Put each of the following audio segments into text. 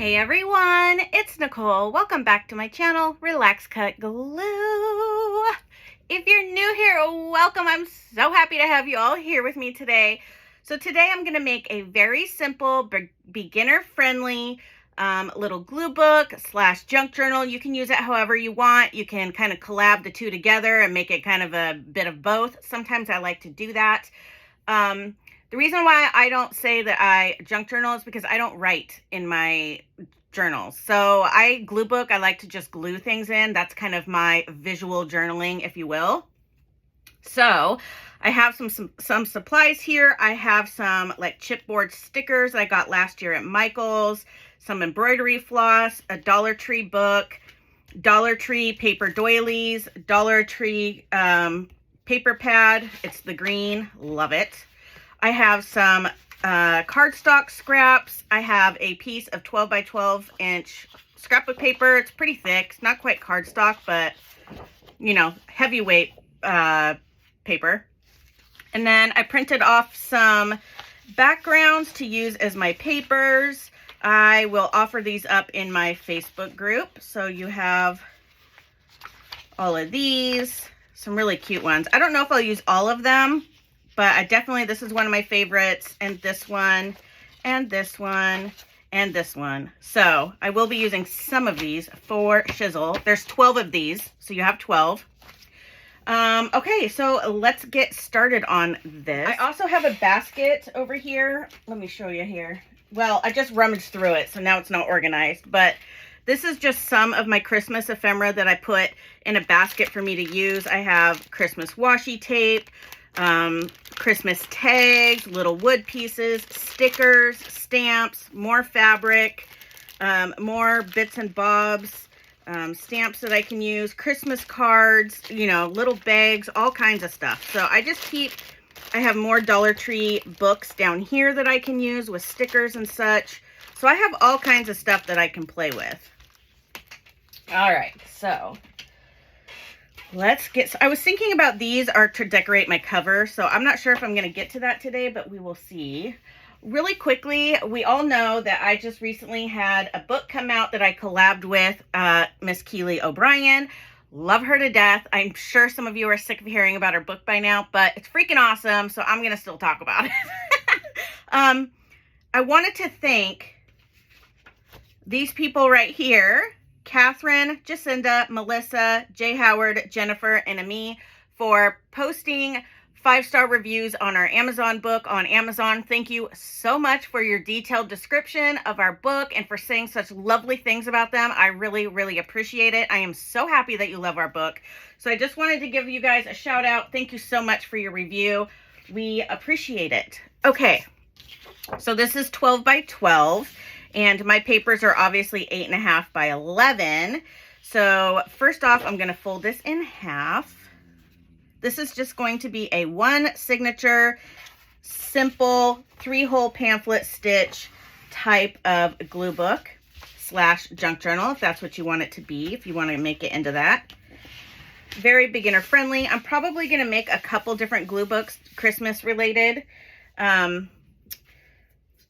Hey everyone, it's Nicole. Welcome back to my channel, Relax.Cut.Glue. If you're new here, welcome. I'm so happy to have you all here with me today. So today I'm going to make a very simple, beginner-friendly little glue book / junk journal. You can use it however you want. You can kind of collab the two together and make it kind of a bit of both. Sometimes I like to do that. The reason why I don't say that I junk journal is because I don't write in my journals. So glue book, I like to just glue things in. That's kind of my visual journaling, if you will. So I have some supplies here. I have some like chipboard stickers that I got last year at Michael's, some embroidery floss, a Dollar Tree book, Dollar Tree paper doilies, Dollar Tree paper pad. It's the green, love it. I have some cardstock scraps. I have a piece of 12 by 12 inch scrapbook paper. It's pretty thick. It's not quite cardstock, but you know, heavyweight paper. And then I printed off some backgrounds to use as my papers. I will offer these up in my Facebook group. So you have all of these, some really cute ones. I don't know if I'll use all of them, but I definitely, this is one of my favorites, and this one, and this one, and this one. So I will be using some of these for shizzle. There's 12 of these, so you have 12. Okay, so let's get started on this. I also have a basket over here. Let me show you here. Well, I just rummaged through it, so now it's not organized, but this is just some of my Christmas ephemera that I put in a basket for me to use. I have Christmas washi tape, Christmas tags, little wood pieces, stickers, stamps, more fabric, more bits and bobs, stamps that I can use, Christmas cards, you know, little bags, all kinds of stuff. So I have more Dollar Tree books down here that I can use with stickers and such. So I have all kinds of stuff that I can play with. All right, so I was thinking about these are to decorate my cover, so I'm not sure if I'm going to get to that today, but we will see. Really quickly, we all know that I just recently had a book come out that I collabed with Miss Keely O'Brien. Love her to death. I'm sure some of you are sick of hearing about her book by now, but it's freaking awesome, so I'm going to still talk about it. I wanted to thank these people right here, Catherine, Jacinda, Melissa, Jay Howard, Jennifer, and Amy, for posting 5-star reviews on our Amazon book on Amazon. Thank you so much for your detailed description of our book and for saying such lovely things about them. I really, really appreciate it. I am so happy that you love our book. So I just wanted to give you guys a shout out. Thank you so much for your review. We appreciate it. Okay, so this is 12 by 12. And my papers are obviously 8.5 by 11. So first off, I'm going to fold this in half. This is just going to be a one signature, simple 3-hole pamphlet stitch type of glue book / junk journal, if that's what you want it to be, if you want to make it into that. Very beginner friendly. I'm probably going to make a couple different glue books, Christmas related.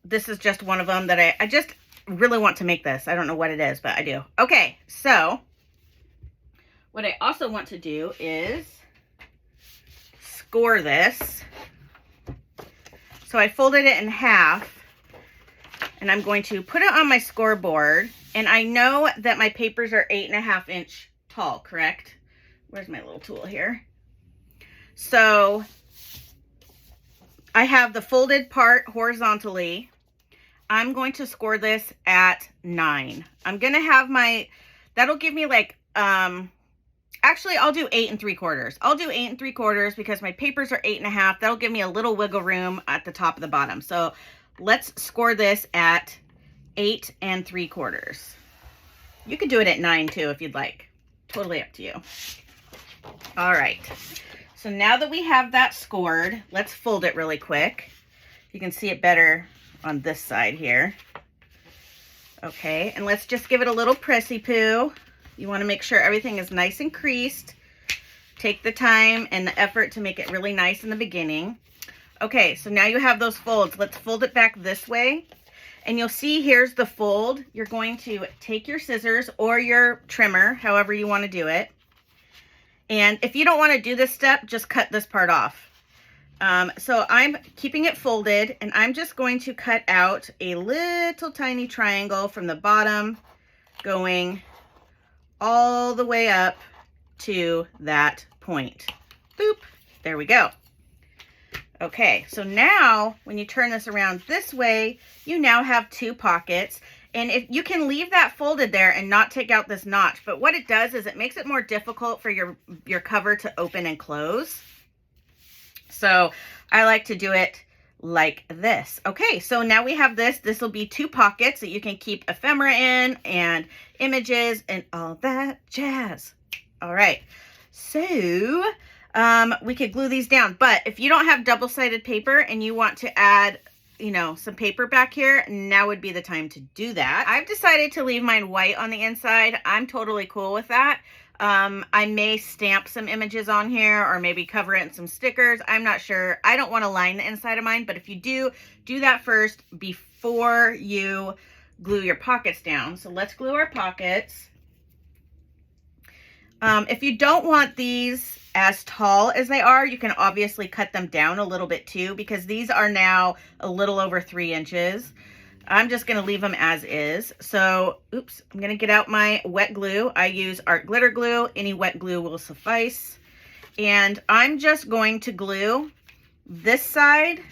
This is just one of them that I just really want to make this. I don't know what it is, but I do. Okay, so what I also want to do is score this. So I folded it in half, and I'm going to put it on my scoreboard. And I know that my papers are 8.5 inch tall, correct? Where's my little tool here? So I have the folded part horizontally. I'm going to score this at 9. I'm going to have that'll give me like, actually I'll do 8 3/4. I'll do 8 3/4 because my papers are 8.5. That'll give me a little wiggle room at the top of the bottom. So let's score this at 8 3/4. You could do it at 9 too if you'd like. Totally up to you. All right. So now that we have that scored, let's fold it really quick. You can see it better on this side here. Okay, and let's just give it a little pressy poo. You want to make sure everything is nice and creased. Take the time and the effort to make it really nice in the beginning. Okay, so now you have those folds. Let's fold it back this way. And you'll see here's the fold. You're going to take your scissors or your trimmer, however you want to do it. And if you don't want to do this step, just cut this part off. So I'm keeping it folded, and I'm just going to cut out a little tiny triangle from the bottom going all the way up to that point. Boop, there we go. Okay, so now when you turn this around this way, you now have 2 pockets. And if you can leave that folded there and not take out this notch, but what it does is it makes it more difficult for your cover to open and close. So I like to do it like this. Okay, so now we have this. This will be 2 pockets that you can keep ephemera in and images and all that jazz. All right, so we could glue these down, but if you don't have double-sided paper and you want to add, you know, some paper back here, now would be the time to do that. I've decided to leave mine white on the inside. I'm totally cool with that. I may stamp some images on here or maybe cover it in some stickers. I'm not sure. I don't want to line the inside of mine, but if you do that first before you glue your pockets down. So let's glue our pockets. If you don't want these as tall as they are, you can obviously cut them down a little bit too, because these are now a little over 3 inches. I'm just going to leave them as is. So, oops, I'm going to get out my wet glue. I use art glitter glue. Any wet glue will suffice. And I'm just going to glue this side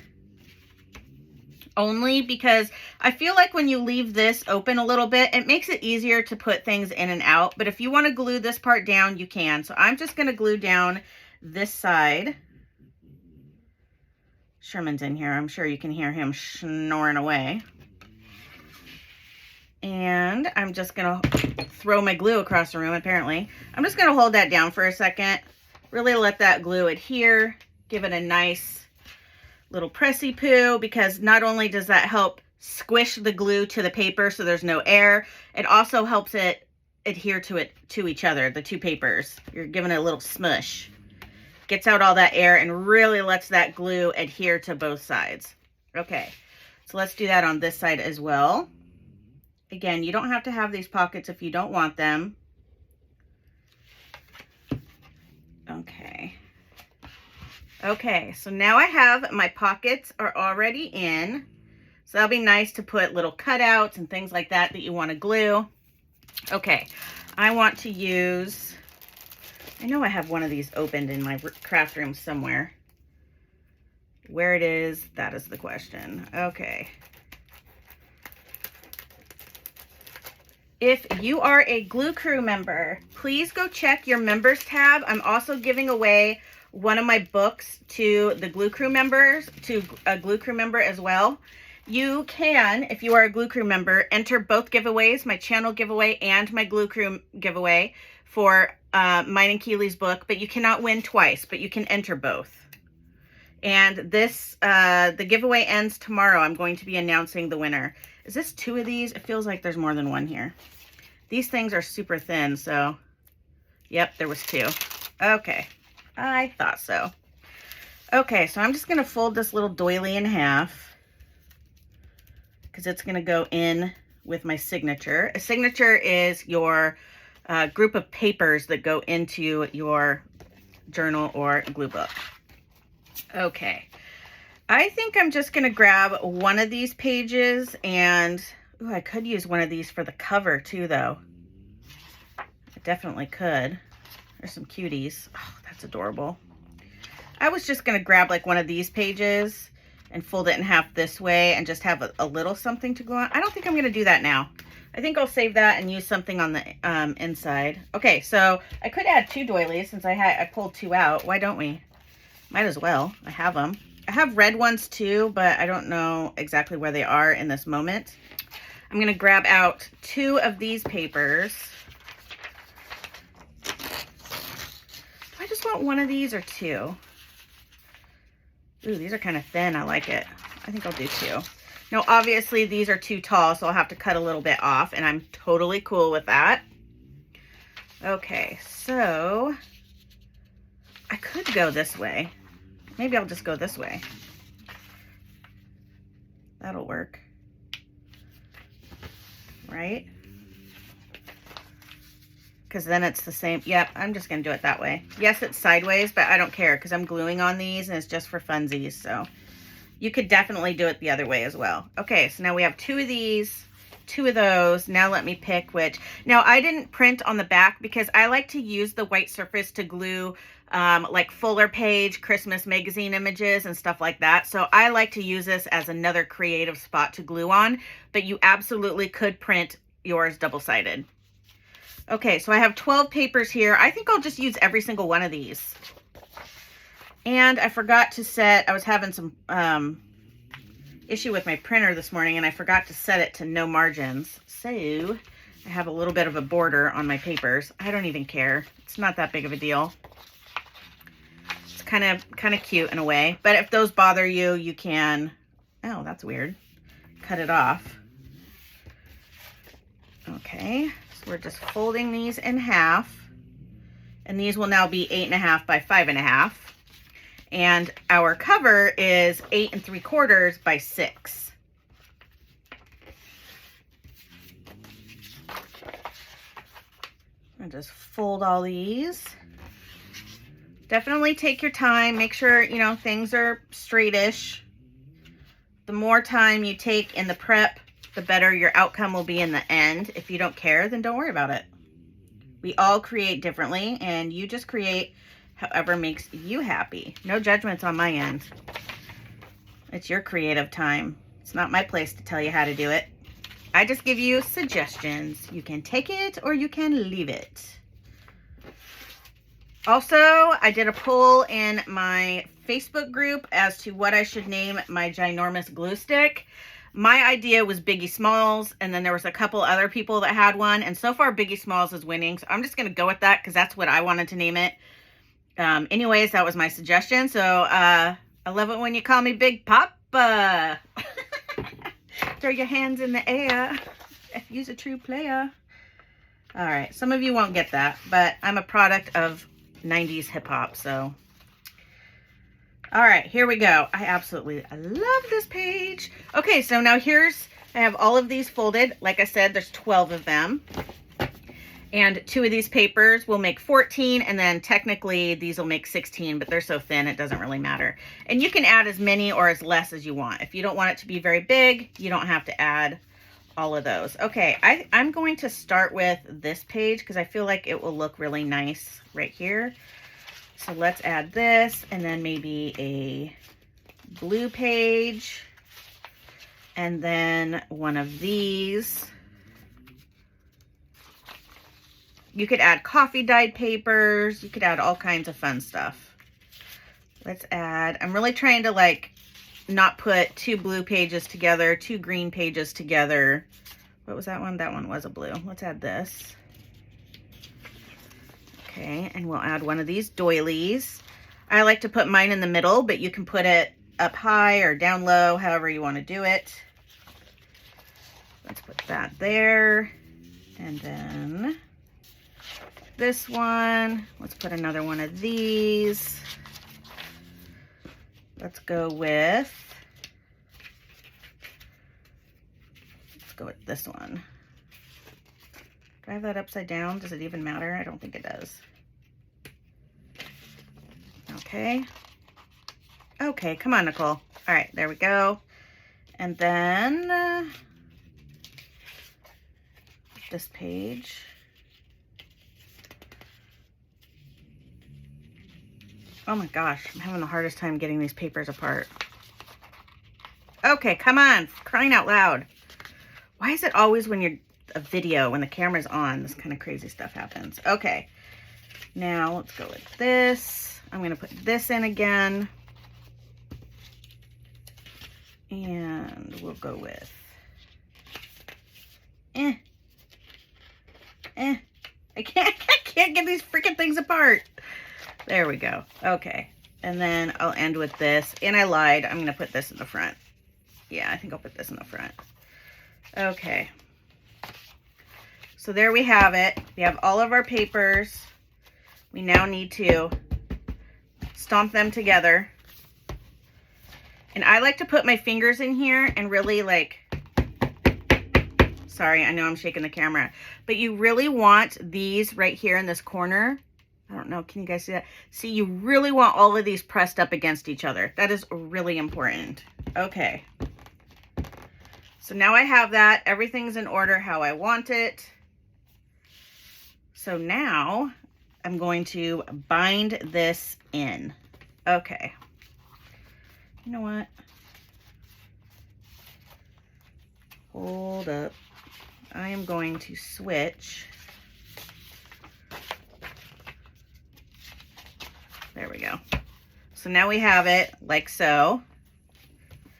only because I feel like when you leave this open a little bit, it makes it easier to put things in and out. But if you want to glue this part down, you can. So I'm just going to glue down this side. Sherman's in here. I'm sure you can hear him snoring away. And I'm just going to throw my glue across the room, apparently. I'm just going to hold that down for a second. Really let that glue adhere. Give it a nice little pressy poo, because not only does that help squish the glue to the paper so there's no air, it also helps it adhere to each other, the 2 papers. You're giving it a little smush. Gets out all that air and really lets that glue adhere to both sides. Okay, so let's do that on this side as well. Again, you don't have to have these pockets if you don't want them. Okay, so now I have my pockets are already in. So that'll be nice to put little cutouts and things like that you want to glue. Okay, I want to use, I know I have one of these opened in my craft room somewhere. Where it is, that is the question. Okay. If you are a Glue Crew member, please go check your members tab. I'm also giving away one of my books to the Glue Crew members, to a Glue Crew member as well. You can, if you are a Glue Crew member, enter both giveaways, my channel giveaway and my Glue Crew giveaway for mine and Keely's book, but you cannot win twice, but you can enter both. And this, the giveaway ends tomorrow. I'm going to be announcing the winner. Is this 2 of these? It feels like there's more than one here. These things are super thin, so yep, there was 2. Okay, I thought so. Okay, so I'm just going to fold this little doily in half because it's going to go in with my signature. A signature is your group of papers that go into your journal or glue book. Okay, I think I'm just going to grab one of these pages and, ooh, I could use one of these for the cover too, though. I definitely could. There's some cuties. Oh, that's adorable. I was just going to grab like one of these pages and fold it in half this way and just have a little something to glue on. I don't think I'm going to do that now. I think I'll save that and use something on the inside. Okay, so I could add 2 doilies since I pulled 2 out. Why don't we? Might as well. I have them. I have red ones too, but I don't know exactly where they are in this moment. I'm going to grab out 2 of these papers. Do I just want one of these or 2? Ooh, these are kind of thin. I like it. I think I'll do 2. Now, obviously, these are too tall, so I'll have to cut a little bit off, and I'm totally cool with that. Okay, so I could go this way. Maybe I'll just go this way. That'll work. right? Because then it's the same. Yep, I'm just going to do it that way. Yes, it's sideways, but I don't care because I'm gluing on these and it's just for funsies. So you could definitely do it the other way as well. Okay, so now we have 2 of these, 2 of those. Now let me pick which. Now I didn't print on the back because I like to use the white surface to glue like fuller page, Christmas magazine images and stuff like that. So I like to use this as another creative spot to glue on, but you absolutely could print yours double-sided. Okay, so I have 12 papers here. I think I'll just use every single one of these. And I forgot to set, I was having some issue with my printer this morning and I forgot to set it to no margins. So I have a little bit of a border on my papers. I don't even care. It's not that big of a deal. It's kind of cute in a way. But if those bother you, you can, oh, that's weird, cut it off. Okay. We're just folding these in half, and these will now be 8.5 by 5.5. And our cover is 8 3/4 by 6. And just fold all these. Definitely take your time. Make sure, you know, things are straightish. The more time you take in the prep, the better your outcome will be in the end. If you don't care, then don't worry about it. We all create differently, and you just create however makes you happy. No judgments on my end. It's your creative time. It's not my place to tell you how to do it. I just give you suggestions. You can take it or you can leave it. Also, I did a poll in my Facebook group as to what I should name my ginormous glue stick. My idea was Biggie Smalls, and then there was a couple other people that had one, and so far Biggie Smalls is winning, so I'm just going to go with that because that's what I wanted to name it. Anyways, that was my suggestion, so I love it when you call me Big Papa. Throw your hands in the air if you's a true player. All right, some of you won't get that, but I'm a product of 90s hip-hop, so... All right, here we go. I love this page. Okay, so now I have all of these folded. Like I said, there's 12 of them. And 2 of these papers will make 14, and then technically these will make 16, but they're so thin it doesn't really matter. And you can add as many or as less as you want. If you don't want it to be very big, you don't have to add all of those. Okay, I'm going to start with this page because I feel like it will look really nice right here. So let's add this, and then maybe a blue page, and then one of these. You could add coffee dyed papers. You could add all kinds of fun stuff. Let's add, I'm really trying to like not put 2 blue pages together, 2 green pages together. What was that one? That one was a blue. Let's add this. Okay, and we'll add one of these doilies. I like to put mine in the middle, but you can put it up high or down low, however you want to do it. Let's put that there. And then this one, let's put another one of these. Let's go with this one. Do I have that upside down? Does it even matter? I don't think it does. Okay. Okay, come on, Nicole. All right, there we go. And then this page. Oh my gosh, I'm having the hardest time getting these papers apart. Okay, come on, crying out loud. Why is it always when you're a video, when the camera's on, this kind of crazy stuff happens? Okay, now let's go with this. I'm gonna put this in again. And we'll go with, I can't get these freaking things apart. There we go. Okay, and then I'll end with this. And I lied, I'm gonna put this in the front. Yeah, I think I'll put this in the front. Okay. So there we have it. We have all of our papers. We now need to stomp them together. And I like to put my fingers in here and really like Sorry, I know I'm shaking the camera, but you really want these right here in this corner. I don't know, can you guys see that? See, you really want all of these pressed up against each other. That is really important. Okay. So now I have that. Everything's in order how I want it. So now I'm going to bind this in. Okay. You know what? Hold up. I am going to switch. There we go. So now we have it like so.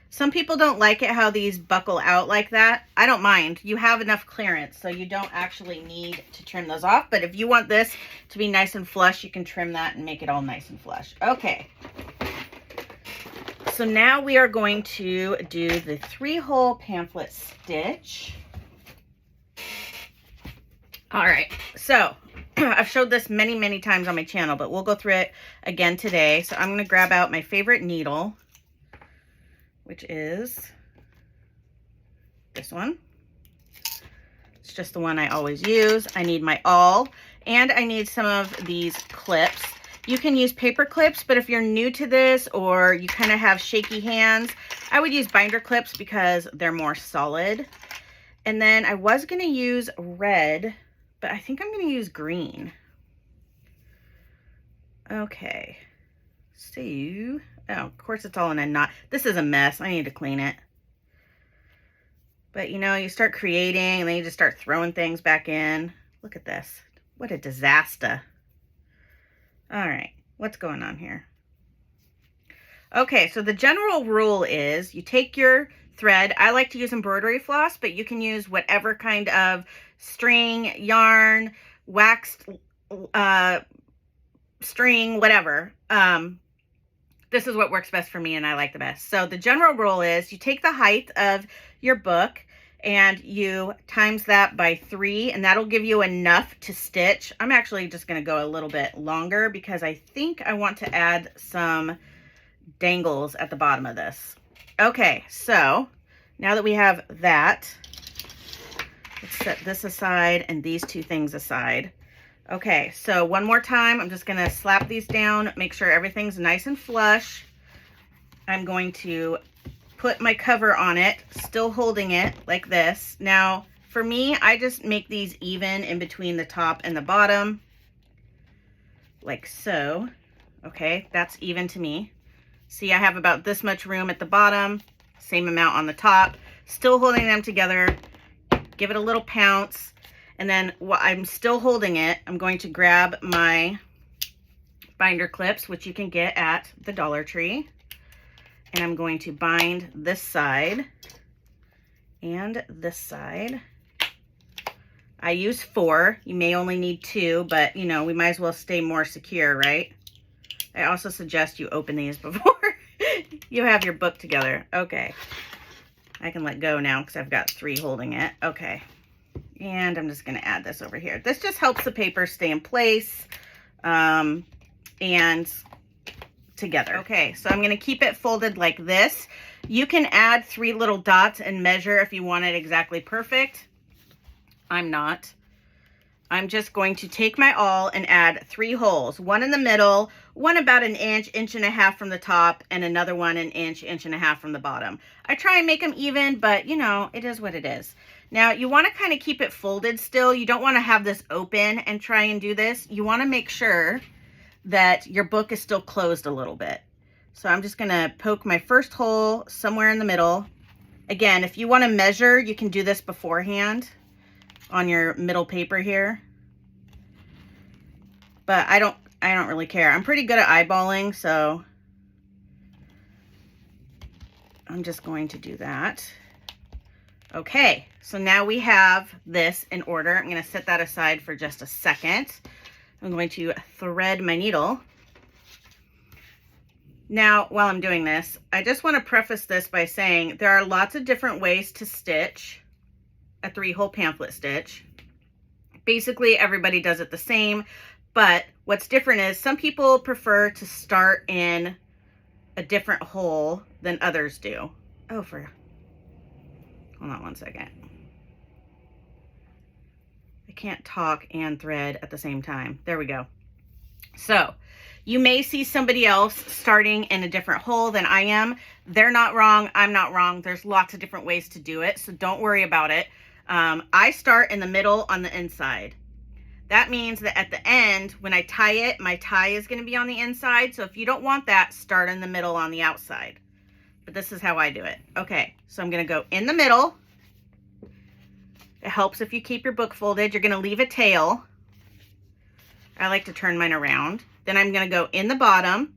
Some people don't like it how these buckle out like that. I don't mind. You have enough clearance, so you don't actually need to trim those off. But if you want this to be nice and flush, you can trim that and make it all nice and flush. Okay. So now we are going to do the 3-hole pamphlet stitch. All right, so I've showed this many, many times on my channel, but we'll go through it again today. So I'm going to grab out my favorite needle, which is this one. It's just the one I always use. I need my awl, and I need some of these clips. You can use paper clips, but if you're new to this or you kind of have shaky hands, I would use binder clips because they're more solid. And then I was going to use red, but I think I'm going to use green. Okay. So, oh, of course it's all in a knot. This is a mess. I need to clean it. But you know, you start creating and then you just start throwing things back in. Look at this. What a disaster. All right, what's going on here? Okay, so the general rule is you take your thread. I like to use embroidery floss, but you can use whatever kind of string, yarn, waxed string, whatever. This is what works best for me and I like the best. So the general rule is you take the height of your book and you times that by 3, and that'll give you enough to stitch. I'm actually just going to go a little bit longer because I think I want to add some dangles at the bottom of this. Okay, so now that we have that, let's set this aside and these two things aside. Okay, so one more time, I'm just going to slap these down, make sure everything's nice and flush. I'm going to put my cover on it, still holding it like this. Now, for me, I just make these even in between the top and the bottom, like so. Okay, that's even to me. See, I have about this much room at the bottom, same amount on the top, still holding them together. Give it a little pounce. And then while I'm still holding it, I'm going to grab my binder clips, which you can get at the Dollar Tree. And I'm going to bind this side and this side. I use 4. You may only need 2, but you know, we might as well stay more secure, right? I also suggest you open these before you have your book together. Okay. I can let go now because I've got 3 holding it. Okay. And I'm just going to add this over here. This just helps the paper stay in place and together. Okay, so I'm going to keep it folded like this. You can add 3 little dots and measure if you want it exactly perfect. I'm not. I'm just going to take my awl and add 3 holes. One in the middle, one about an inch, inch and a half from the top, and another one an inch, inch and a half from the bottom. I try and make them even, but you know, it is what it is. Now, you want to kind of keep it folded still. You don't want to have this open and try and do this. You want to make sure that your book is still closed a little bit. So I'm just going to poke my first hole somewhere in the middle. Again, if you want to measure, you can do this beforehand on your middle paper here. But I don't really care. I'm pretty good at eyeballing, so I'm just going to do that. Okay, so now we have this in order. I'm going to set that aside for just a second. I'm going to thread my needle. Now, while I'm doing this, I just want to preface this by saying there are lots of different ways to stitch a 3-hole pamphlet stitch. Basically, everybody does it the same, but what's different is some people prefer to start in a different hole than others do. Oh, hold on one second. can't talk and thread at the same time. There we go. So you may see somebody else starting in a different hole than I am. They're not wrong. I'm not wrong. There's lots of different ways to do it, so don't worry about it. I start in the middle on the inside. That means that at the end, when I tie it, my tie is going to be on the inside. So if you don't want that, start in the middle on the outside. But this is how I do it. Okay, so I'm going to go in the middle. It helps if you keep your book folded. You're going to leave a tail. I like to turn mine around. Then I'm going to go in the bottom.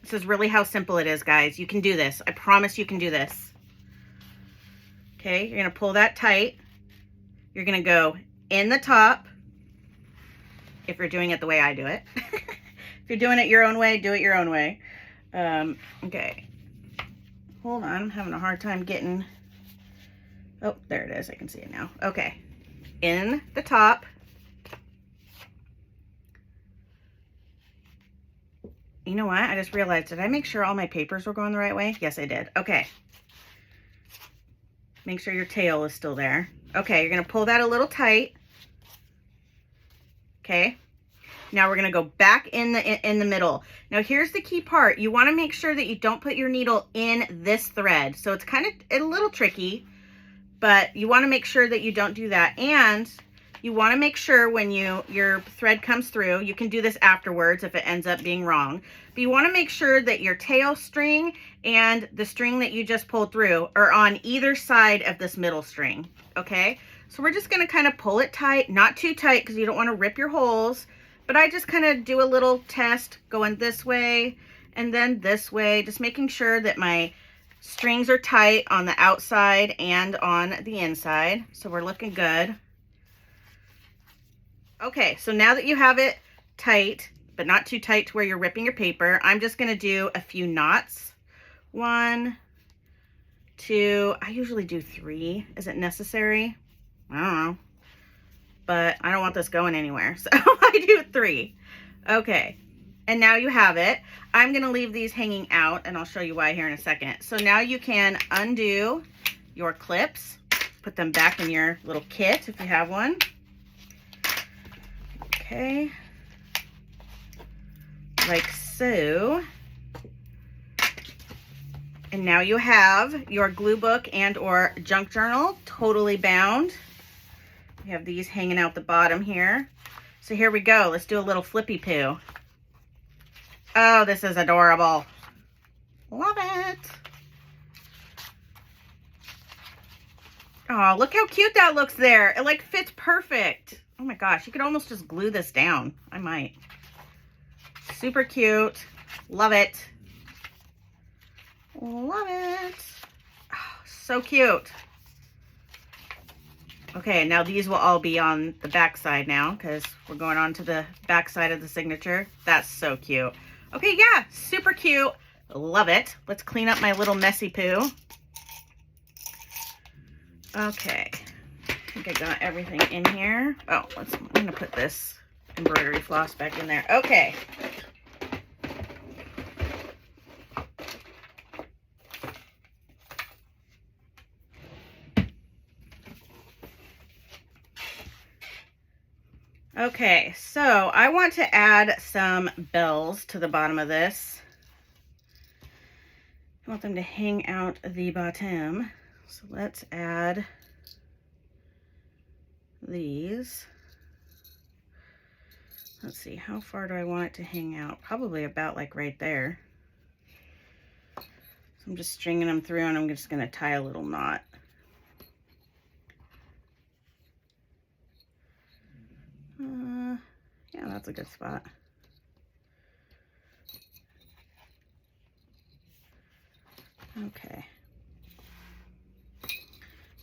This is really how simple it is, guys. You can do this. I promise you can do this. Okay, you're going to pull that tight. You're going to go in the top, if you're doing it the way I do it. If you're doing it your own way, do it your own way. Okay, hold on, I'm having a hard time getting, oh, there it is, I can see it now. Okay, in the top, you know what, I just realized, did I make sure all my papers were going the right way? Yes, I did. Okay, make sure your tail is still there. Okay, you're going to pull that a little tight. Okay, now we're going to go back in the middle. Now here's the key part. You want to make sure that you don't put your needle in this thread. So it's kind of a little tricky, but you want to make sure that you don't do that. And you want to make sure when your thread comes through, you can do this afterwards if it ends up being wrong, but you want to make sure that your tail string and the string that you just pulled through are on either side of this middle string. Okay, so we're just going to kind of pull it tight, not too tight because you don't want to rip your holes, but I just kind of do a little test going this way and then this way, just making sure that my strings are tight on the outside and on the inside. So we're looking good. Okay, so now that you have it tight, but not too tight to where you're ripping your paper, I'm just going to do a few knots. 1, 2, I usually do 3. Is it necessary? I don't know. But I don't want this going anywhere, so I do 3. Okay, and now you have it. I'm going to leave these hanging out, and I'll show you why here in a second. So now you can undo your clips, put them back in your little kit if you have one. Okay, like so. And now you have your glue book and or junk journal totally bound. You have these hanging out the bottom here. So here we go. Let's do a little flippy poo. Oh, this is adorable. Love it. Oh, look how cute that looks there. It like fits perfect. Oh my gosh, you could almost just glue this down. I might. Super cute. Love it. Love it. Oh, so cute. Okay, now these will all be on the back side now because we're going on to the back side of the signature. That's so cute. Okay, yeah, super cute. Love it. Let's clean up my little messy poo. Okay. I think I got everything in here. Oh, I'm gonna put this embroidery floss back in there. Okay. Okay, so I want to add some bells to the bottom of this. I want them to hang out the bottom. So let's add these. Let's see, how far do I want it to hang out? Probably about like right there. So I'm just stringing them through and I'm just going to tie a little knot. Yeah, that's a good spot. Okay.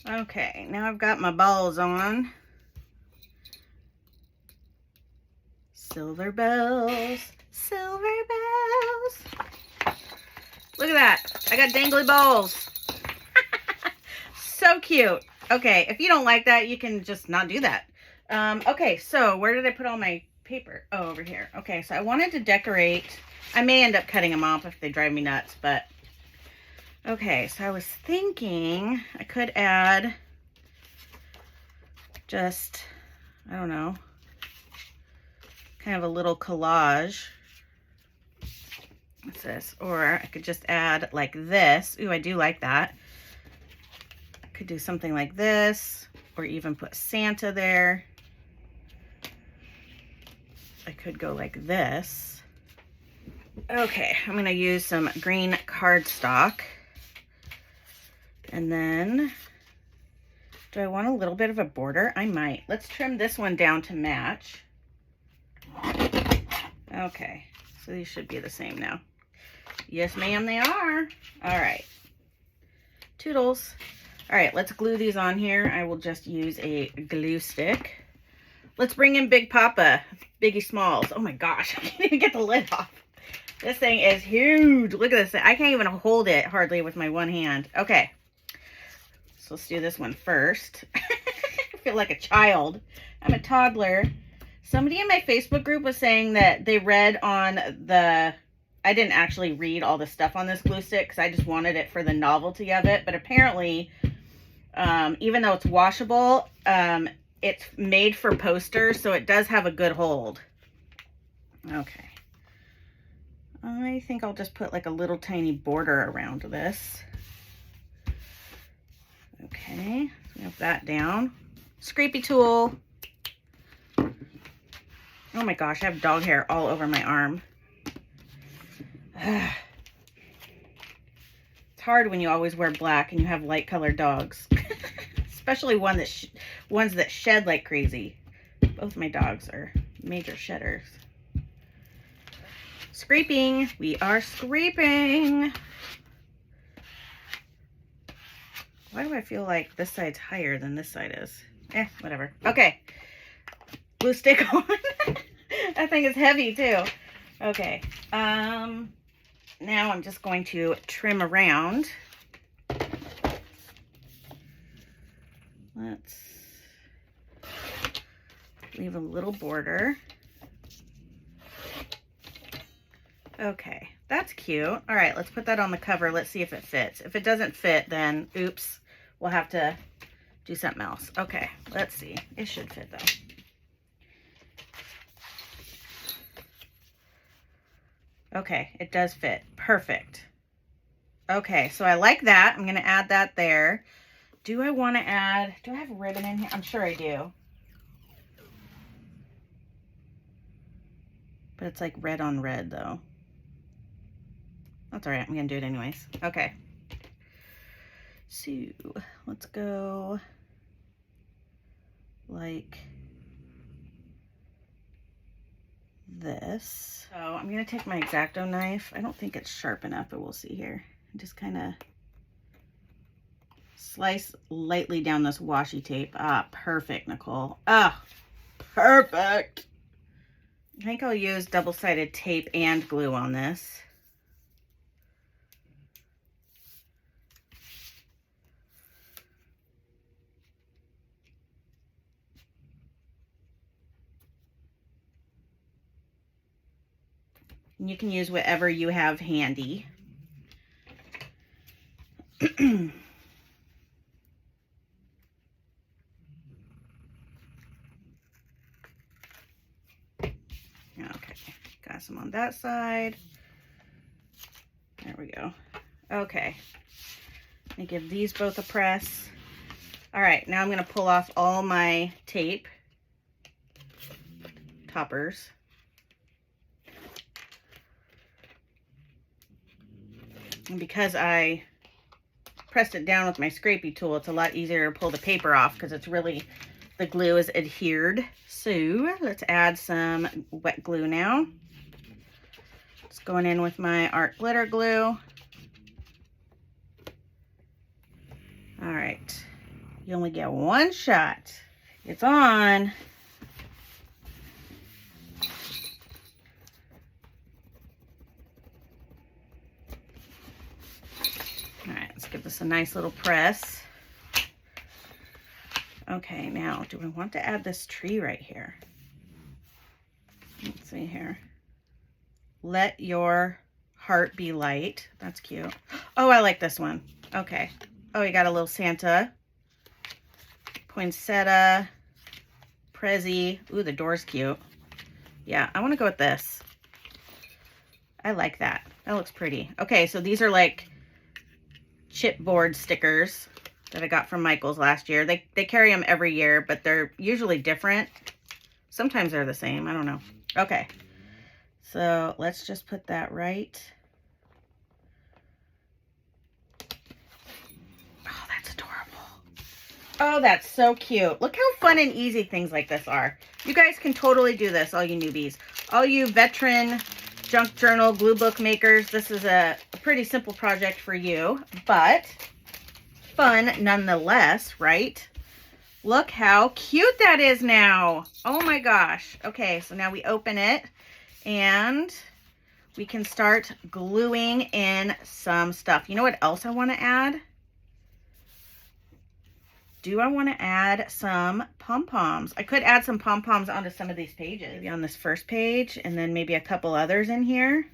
Okay, now I've got my balls on. Silver bells, silver bells. Look at that. I got dangly balls. So cute. Okay, if you don't like that, you can just not do that. Okay, so where did I put all my paper? Oh, over here. Okay, so I wanted to decorate. I may end up cutting them off if they drive me nuts, but okay, so I was thinking I could add just, I don't know, kind of a little collage. What's this? Or I could just add like this. Ooh, I do like that. I could do something like this, or even put Santa there. I could go like this. Okay, I'm gonna use some green cardstock. And then, do I want a little bit of a border? I might. Let's trim this one down to match. Okay, so these should be the same now. Yes, ma'am, they are. All right. Toodles. All right, let's glue these on here. I will just use a glue stick. Let's bring in Big Papa, Biggie Smalls. Oh my gosh, I can't even get the lid off. This thing is huge. Look at this thing. I can't even hold it hardly with my one hand. Okay, so let's do this one first. I feel like a child. I'm a toddler. Somebody in my Facebook group was saying that they read on the, I didn't actually read all the stuff on this glue stick because I just wanted it for the novelty of it. But apparently, even though it's washable, it's made for posters, so it does have a good hold. Okay. I think I'll just put like a little tiny border around this. Okay, so we have that down. Scrapey tool. Oh my gosh, I have dog hair all over my arm. It's hard when you always wear black and you have light colored dogs. Especially ones that shed like crazy. Both my dogs are major shedders. Scraping. We are scraping. Why do I feel like this side's higher than this side is? Whatever. Okay. Glue stick on. That thing is heavy too. Okay. Now I'm just going to trim around. Let's leave a little border. Okay, that's cute. All right, let's put that on the cover. Let's see if it fits. If it doesn't fit, then oops, we'll have to do something else. Okay, let's see. It should fit though. Okay, it does fit. Perfect. Okay, so I like that. I'm going to add that there. Do I want to add, do I have ribbon in here? I'm sure I do. But it's like red on red though. That's all right. I'm going to do it anyways. Okay. So let's go like this. So I'm going to take my X-Acto knife. I don't think it's sharp enough, but we'll see here. Just kind of slice lightly down this washi tape. Ah, perfect, Nicole. Ah, perfect. I think I'll use double-sided tape and glue on this. And you can use whatever you have handy. Okay, got some on that side. There we go. Okay, let me give these both a press. All right, now I'm going to pull off all my tape toppers. And because I pressed it down with my scrapey tool, it's a lot easier to pull the paper off because it's really, the glue is adhered. So let's add some wet glue now. It's going in with my art glitter glue. All right, you only get one shot. It's on. All right, let's give this a nice little press. Okay, now, do we want to add this tree right here? Let's see here. Let your heart be light. That's cute. Oh, I like this one. Okay. Oh, you got a little Santa. Poinsettia. Prezi. Ooh, the door's cute. Yeah, I want to go with this. I like that. That looks pretty. Okay, so these are like chipboard stickers that I got from Michael's last year. They carry them every year, but they're usually different. Sometimes they're the same. I don't know. Okay, so let's just put that right. Oh, that's adorable. Oh, that's so cute. Look how fun and easy things like this are. You guys can totally do this, all you newbies. All you veteran junk journal glue book makers, this is a pretty simple project for you, but fun nonetheless, right? Look how cute that is now. Oh my gosh. Okay, so now we open it and we can start gluing in some stuff. You know what else I want to add? Do I want to add some pom-poms? I could add some pom-poms onto some of these pages. Maybe on this first page and then maybe a couple others in here.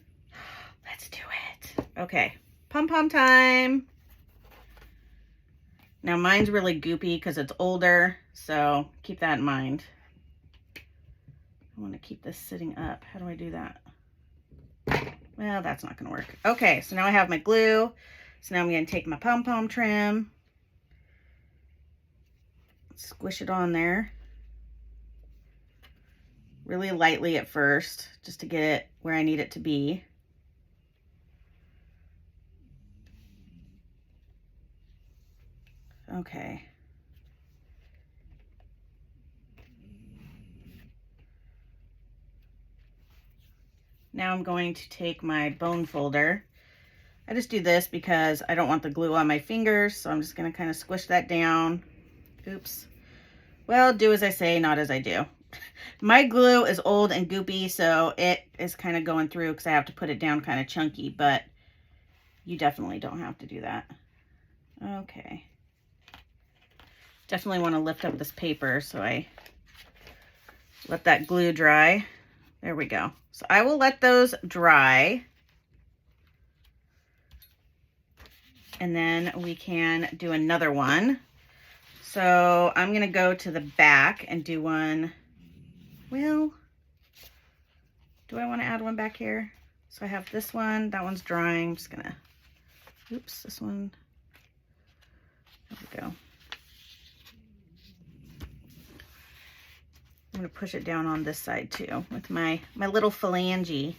Let's do it. Okay, pom-pom time. Now mine's really goopy because it's older, so keep that in mind. I want to keep this sitting up. How do I do that? Well, that's not going to work. Okay, so now I have my glue. So now I'm going to take my pom-pom trim. Squish it on there really lightly at first, just to get it where I need it to be. Okay. Now I'm going to take my bone folder. I just do this because I don't want the glue on my fingers, so I'm just going to kind of squish that down. Oops. Well, do as I say, not as I do. My glue is old and goopy, so it is kind of going through because I have to put it down kind of chunky, but you definitely don't have to do that. Okay. Definitely want to lift up this paper, so I let that glue dry. There we go. So I will let those dry. And then we can do another one. So I'm going to go to the back and do one. Well, do I want to add one back here? So I have this one. That one's drying. I'm just going to, oops, this one. There we go. I'm going to push it down on this side too with my little phalange.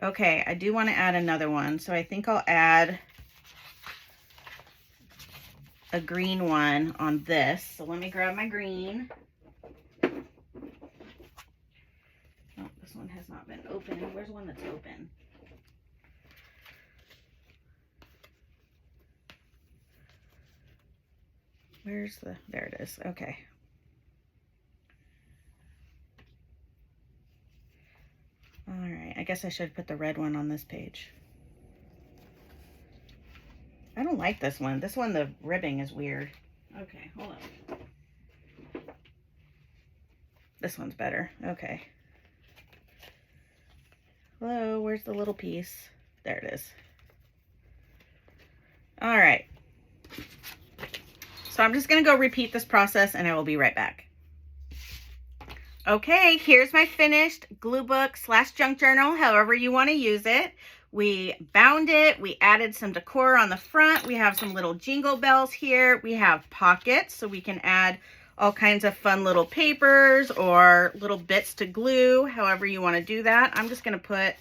Okay, I do want to add another one. So I think I'll add a green one on this. So let me grab my green. Oh, this one has not been open. Where's one that's open? Where's the, there it is. Okay. All right, I guess I should put the red one on this page. I don't like this one. This one, the ribbing is weird. Okay, hold on. This one's better. Okay. Hello, where's the little piece? There it is. All right. So I'm just going to go repeat this process and I will be right back. Okay, here's my finished glue book / junk journal, however you want to use it. We bound it, we added some decor on the front, we have some little jingle bells here, we have pockets so we can add all kinds of fun little papers or little bits to glue, however you want to do that. I'm just going to put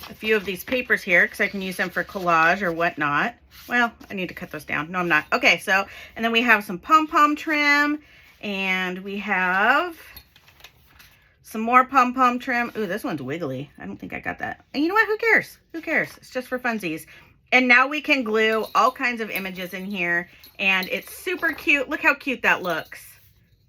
a few of these papers here because I can use them for collage or whatnot. Well, I need to cut those down. No, I'm not. Okay, so, and then we have some pom-pom trim, and we have some more pom-pom trim. Ooh, this one's wiggly. I don't think I got that. And you know what? Who cares? Who cares? It's just for funsies. And now we can glue all kinds of images in here, and it's super cute. Look how cute that looks.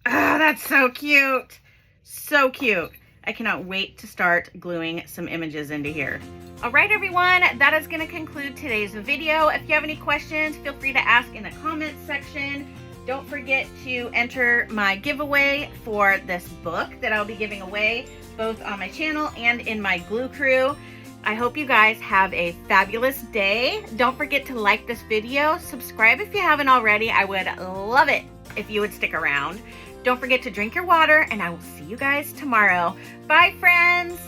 Oh, that's so cute. So cute. I cannot wait to start gluing some images into here. All right, everyone, that is going to conclude today's video. If you have any questions, feel free to ask in the comments section. Don't forget to enter my giveaway for this book that I'll be giving away both on my channel and in my glue crew. I hope you guys have a fabulous day. Don't forget to like this video, subscribe if you haven't already. I would love it. if you would stick around. Don't forget to drink your water, and I will see you guys tomorrow. Bye, friends.